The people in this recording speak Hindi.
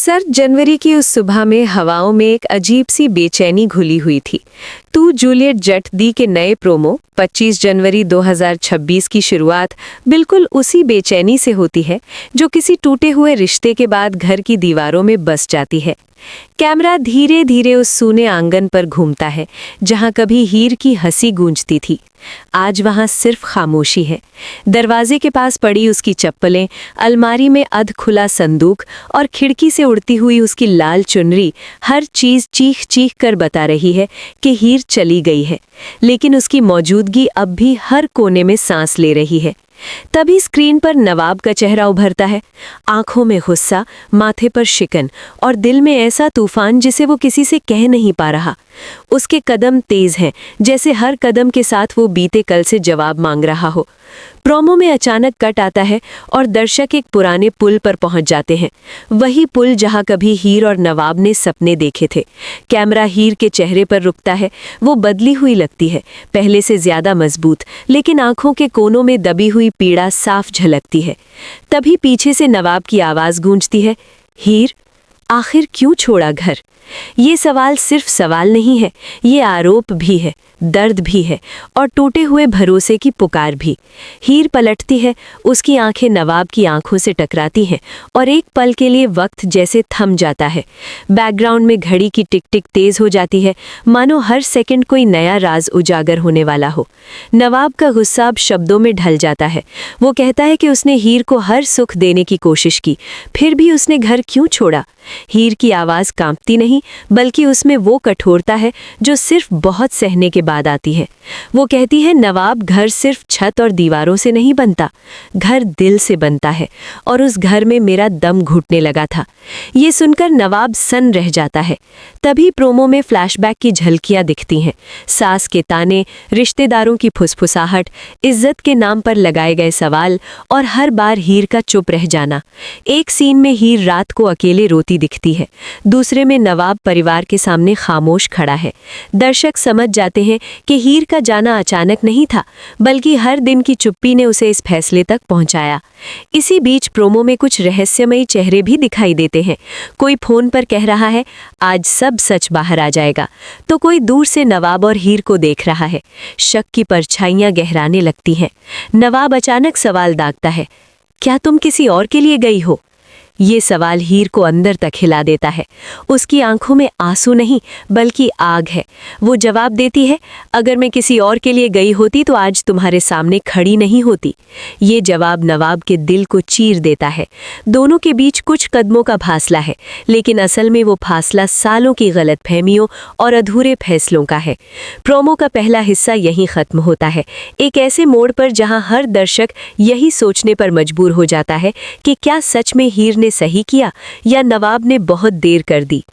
सर्द जनवरी की उस सुबह में हवाओं में एक अजीब सी बेचैनी घुली हुई थी। तू जूलियट जट दी के नए प्रोमो 25 जनवरी 2026 की शुरुआत बिल्कुल उसी बेचैनी से होती है जो किसी टूटे हुए रिश्ते के बाद घर की दीवारों में बस जाती है। कैमरा धीरे धीरे उस सूने आंगन पर घूमता है जहां कभी हीर की हंसी गूंजती थी। आज वहां सिर्फ खामोशी है। दरवाजे के पास पड़ी उसकी चप्पलें, अलमारी में अध खुला संदूक और खिड़की से उड़ती हुई उसकी लाल चुनरी, हर चीज चीख चीख कर बता रही है कि हीर चली गई है, लेकिन उसकी मौजूदगी अब भी हर कोने में सांस ले रही है। तभी स्क्रीन पर नवाब का चेहरा उभरता है, आंखों में गुस्सा, माथे पर शिकन और दिल में ऐसा तूफान जिसे वो किसी से कह नहीं पा रहा। उसके कदम तेज हैं, जैसे हर कदम के साथ वो बीते कल से जवाब मांग रहा हो। प्रोमो में अचानक कट आता है और दर्शक एक पुराने पुल पर पहुंच जाते हैं, वही पुल जहां कभी हीर और नवाब ने सपने देखे थे। कैमरा हीर के चेहरे पर रुकता है। वो बदली हुई लगती है, पहले से ज्यादा मजबूत, लेकिन आंखों के कोनों में दबी हुई पीड़ा साफ झलकती है। तभी पीछे से नवाब की आवाज गूंजती है, हीर, आखिर क्यों छोड़ा घर? ये सवाल सिर्फ सवाल नहीं है, ये आरोप भी है, दर्द भी है और टूटे हुए भरोसे की पुकार भी। हीर पलटती है, उसकी आंखें नवाब की आंखों से टकराती हैं और एक पल के लिए वक्त जैसे थम जाता है। बैकग्राउंड में घड़ी की टिक टिक तेज हो जाती है, मानो हर सेकंड कोई नया राज उजागर होने वाला हो। नवाब का गुस्सा अब शब्दों में ढल जाता है। वो कहता है कि उसने हीर को हर सुख देने की कोशिश की, फिर भी उसने घर क्यों छोड़ा? हीर की आवाज कांपती नहीं, बल्कि उसमें वो कठोरता है जो सिर्फ बहुत सहने के बाद आती है। वो कहती है, नवाब, घर सिर्फ छत और दीवारों से नहीं बनता, घर दिल से बनता है, और उस घर में मेरा दम घुटने लगा था। ये सुनकर नवाब सन रह जाता है। तभी प्रोमो में फ्लैशबैक की झलकियां दिखती हैं, सास के ताने, रिश्तेदारों की फुसफुसाहट, इज्जत के नाम पर लगाए गए सवाल और हर बार हीर का चुप रह जाना। एक सीन में हीर रात को अकेले रोती दिखती है, दूसरे में नवाब परिवार के सामने खामोश खड़ा है। दर्शक समझ जाते हैं कि हीर का जाना अचानक नहीं था, बल्कि हर दिन की चुप्पी ने उसे इस फैसले तक पहुंचाया। इसी बीच प्रोमो में कुछ रहस्यमयी चेहरे भी दिखाई देते हैं। कोई फोन पर कह रहा है, आज सब सच बाहर आ जाएगा, तो कोई दूर से नवाब और हीर को देख रहा है। शक की परछाइयां गहराने लगती हैं। नवाब अचानक सवाल दागता है, क्या तुम किसी और के लिए गई हो? ये सवाल हीर को अंदर तक हिला देता है। उसकी आंखों में आंसू नहीं, बल्कि आग है। वो जवाब देती है, अगर मैं किसी और के लिए गई होती तो आज तुम्हारे सामने खड़ी नहीं होती। ये जवाब नवाब के दिल को चीर देता है। दोनों के बीच कुछ कदमों का फासला है, लेकिन असल में वो फासला सालों की गलतफहमियों और अधूरे फैसलों का है। प्रोमो का पहला हिस्सा यहीं खत्म होता है, एक ऐसे मोड़ पर जहां हर दर्शक यही सोचने पर मजबूर हो जाता है कि क्या सच में हीर ने सही किया या नवाब ने बहुत देर कर दी।